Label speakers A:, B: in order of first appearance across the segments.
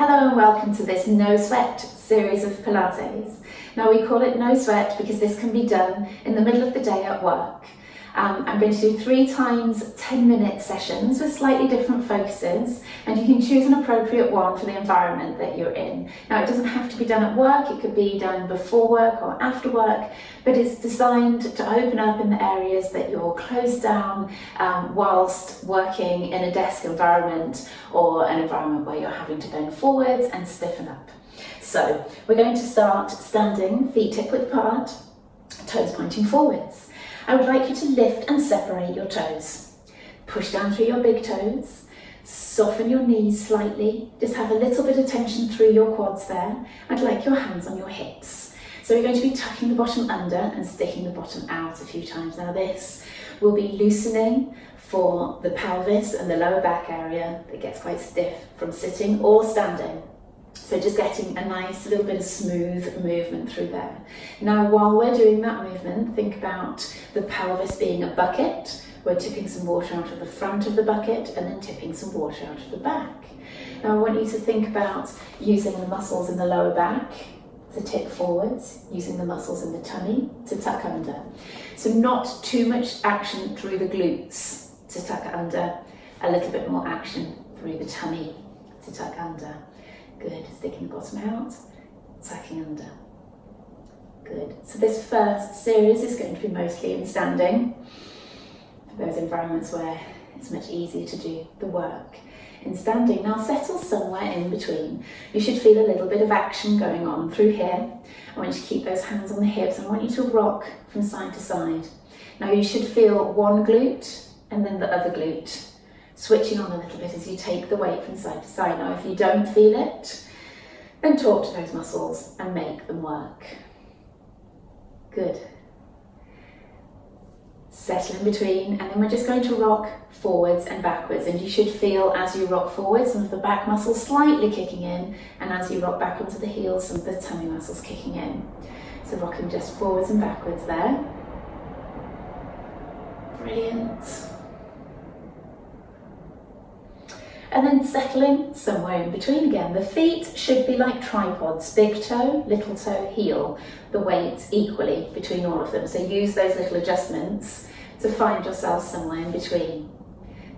A: Hello and welcome to this no sweat series of Pilates. Now we call it no sweat because this can be done in the middle of the day at work. I'm going to do 3 times 10-minute sessions with slightly different focuses, and you can choose an appropriate one for the environment that you're in. Now it doesn't have to be done at work, it could be done before work or after work, but it's designed to open up in the areas that you're closed down whilst working in a desk environment or an environment where you're having to bend forwards and stiffen up. So we're going to start standing, feet hip width apart, toes pointing forwards. I would like you to lift and separate your toes. Push down through your big toes, soften your knees slightly, just have a little bit of tension through your quads there. I'd like your hands on your hips. So we're going to be tucking the bottom under and sticking the bottom out a few times. Now this will be loosening for the pelvis and the lower back area that gets quite stiff from sitting or standing. So just getting a nice little bit of smooth movement through there. Now while we're doing that movement, think about the pelvis being a bucket. We're tipping some water out of the front of the bucket and then tipping some water out of the back. Now I want you to think about using the muscles in the lower back to tip forwards, using the muscles in the tummy to tuck under. So not too much action through the glutes to tuck under, a little bit more action through the tummy to tuck under. Good, sticking the bottom out, tucking under. Good, so this first series is going to be mostly in standing, for those environments where it's much easier to do the work in standing. Now settle somewhere in between. You should feel a little bit of action going on through here. I want you to keep those hands on the hips. I want you to rock from side to side. Now you should feel one glute and then the other glute, switching on a little bit as you take the weight from side to side. Now if you don't feel it, then talk to those muscles and make them work. Good. Settle in between, and then we're just going to rock forwards and backwards, and you should feel as you rock forwards some of the back muscles slightly kicking in, and as you rock back onto the heels some of the tummy muscles kicking in. So rocking just forwards and backwards there. Brilliant. And then settling somewhere in between again. The feet should be like tripods, big toe, little toe, heel, the weight equally between all of them. So use those little adjustments to find yourself somewhere in between.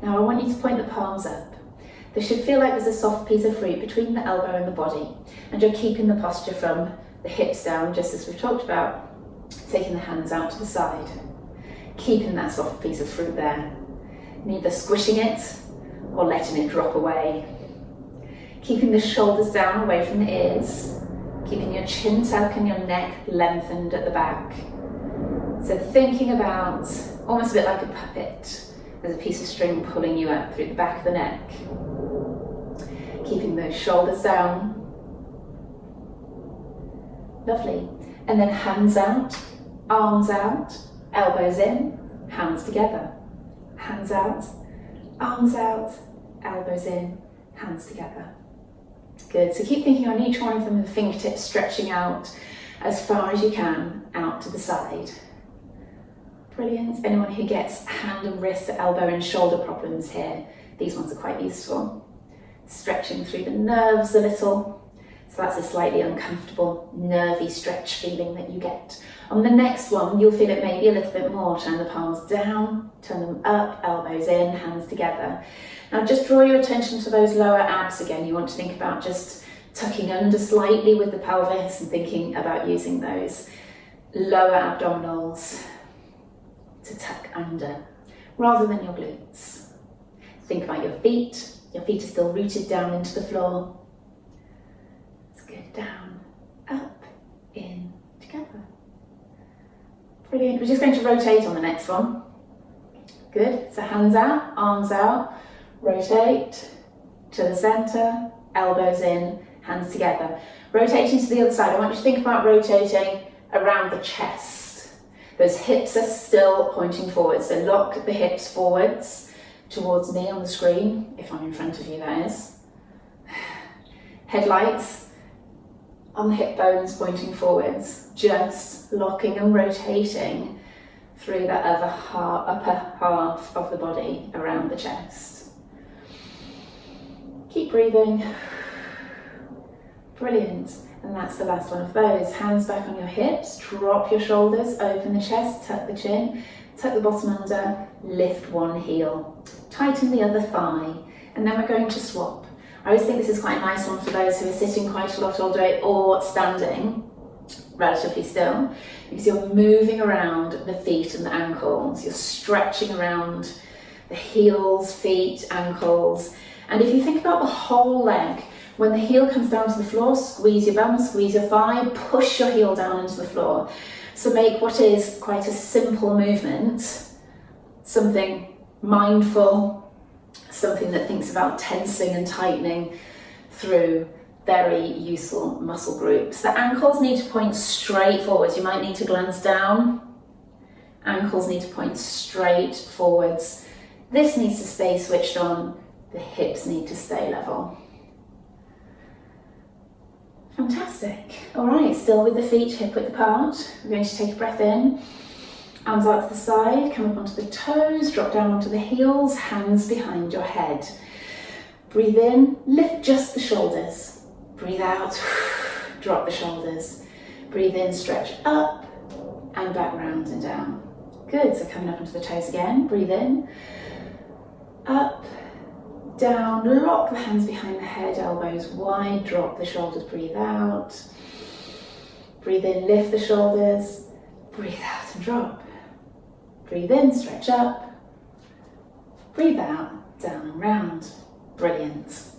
A: Now I want you to point the palms up. They should feel like there's a soft piece of fruit between the elbow and the body, and you're keeping the posture from the hips down, just as we've talked about, taking the hands out to the side, keeping that soft piece of fruit there, neither squishing it or letting it drop away. Keeping the shoulders down away from the ears, keeping your chin tucked and your neck lengthened at the back. So thinking about almost a bit like a puppet. There's a piece of string pulling you up through the back of the neck. Keeping those shoulders down. Lovely. And then hands out, arms out, elbows in, hands together. Hands out, arms out, elbows in, hands together. Good, so keep thinking on each one of them, the fingertips stretching out as far as you can out to the side. Brilliant. Anyone who gets hand and wrist, elbow and shoulder problems here, these ones are quite useful. Stretching through the nerves a little. So that's a slightly uncomfortable, nervy stretch feeling that you get. On the next one, you'll feel it maybe a little bit more. Turn the palms down, turn them up, elbows in, hands together. Now just draw your attention to those lower abs again. You want to think about just tucking under slightly with the pelvis and thinking about using those lower abdominals to tuck under rather than your glutes. Think about your feet. Your feet are still rooted down into the floor. It's good. Down, up, in, together. Brilliant. We're just going to rotate on the next one. Good. So hands out, arms out, rotate to the center, elbows in, hands together. Rotating to the other side. I want you to think about rotating around the chest. Those hips are still pointing forwards. So lock the hips forwards towards me on the screen, if I'm in front of you, that is. Headlights on the hip bones pointing forwards, just locking and rotating through the upper half of the body around the chest. Keep breathing. Brilliant. And that's the last one of those. Hands back on your hips, drop your shoulders, open the chest, tuck the chin, tuck the bottom under, lift one heel, tighten the other thigh, and then we're going to swap. I always think this is quite a nice one for those who are sitting quite a lot all day or standing relatively still, because you're moving around the feet and the ankles, you're stretching around the heels, feet, ankles, and if you think about the whole leg, when the heel comes down to the floor, squeeze your bum, squeeze your thigh, push your heel down into the floor. So make what is quite a simple movement something mindful, something that thinks about tensing and tightening through very useful muscle groups. The ankles need to point straight forwards. You might need to glance down. Ankles need to point straight forwards. This needs to stay switched on. The hips need to stay level. Fantastic. All right, still with the feet hip width apart. We're going to take a breath in. Arms out to the side, come up onto the toes, drop down onto the heels, hands behind your head. Breathe in, lift just the shoulders. Breathe out, drop the shoulders. Breathe in, stretch up and back round and down. Good, so coming up onto the toes again. Breathe in, up, down, lock the hands behind the head, elbows wide, drop the shoulders, breathe out. Breathe in, lift the shoulders, breathe out and drop. Breathe in, stretch up, breathe out, down and round. Brilliant.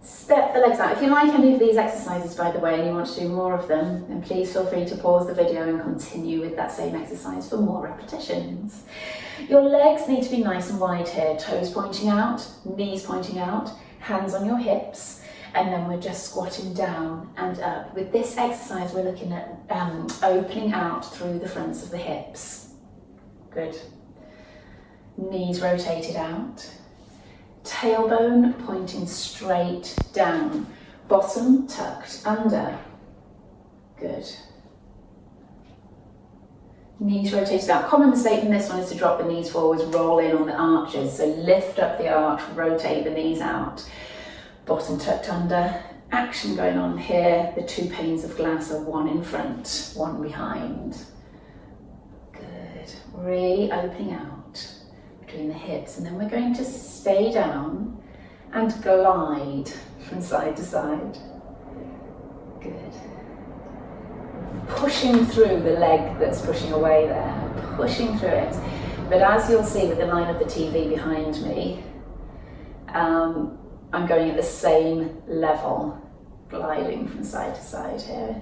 A: Step the legs out. If you like any of these exercises, by the way, and you want to do more of them, then please feel free to pause the video and continue with that same exercise for more repetitions. Your legs need to be nice and wide here, toes pointing out, knees pointing out, hands on your hips, and then we're just squatting down and up. With this exercise, we're looking at opening out through the fronts of the hips. Good. Knees rotated out. Tailbone pointing straight down. Bottom tucked under. Good. Knees rotated out. Common mistake in this one is to drop the knees forwards, roll in on the arches. So lift up the arch, rotate the knees out. Bottom tucked under. Action going on here. The two panes of glass are one in front, one behind. Good. Really opening out between the hips. And then we're going to stay down and glide from side to side. Good. Pushing through the leg that's pushing away there, pushing through it. But as you'll see with the line of the TV behind me, I'm going at the same level, gliding from side to side here.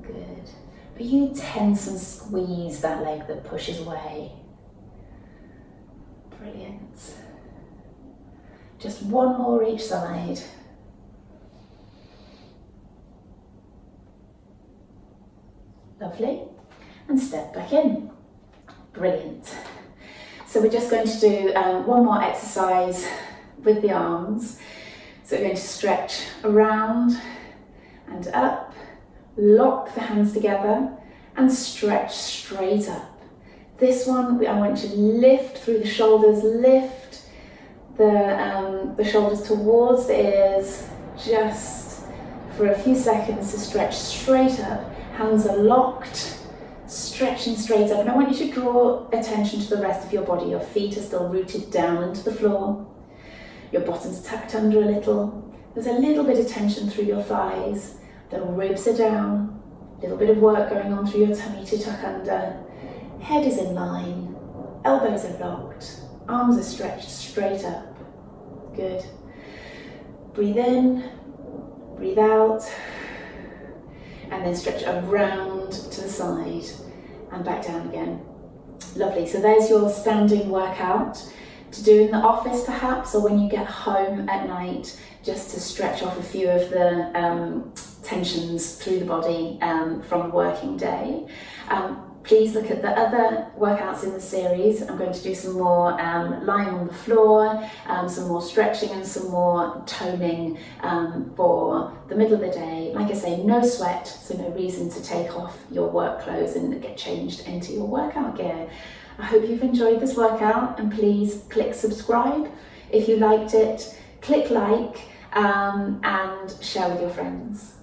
A: Good. But you tense and squeeze that leg that pushes away. Brilliant. Just one more each side. Lovely. And step back in. Brilliant. So we're just going to do one more exercise with the arms. So we're going to stretch around and up, lock the hands together and stretch straight up. This one, I want you to lift through the shoulders, lift the shoulders towards the ears, just for a few seconds to stretch straight up. Hands are locked, stretching straight up. And I want you to draw attention to the rest of your body. Your feet are still rooted down into the floor. Your bottom's tucked under a little. There's a little bit of tension through your thighs. The ribs are down. A little bit of work going on through your tummy to tuck under. Head is in line. Elbows are locked. Arms are stretched straight up. Good. Breathe in, breathe out, and then stretch around to the side and back down again. Lovely. So there's your standing workout to do in the office perhaps, or when you get home at night, just to stretch off a few of the tensions through the body from the working day. Please look at the other workouts in the series. I'm going to do some more lying on the floor, some more stretching and some more toning for the middle of the day. Like I say, no sweat, so no reason to take off your work clothes and get changed into your workout gear. I hope you've enjoyed this workout, and please click subscribe if you liked it, click like, and share with your friends.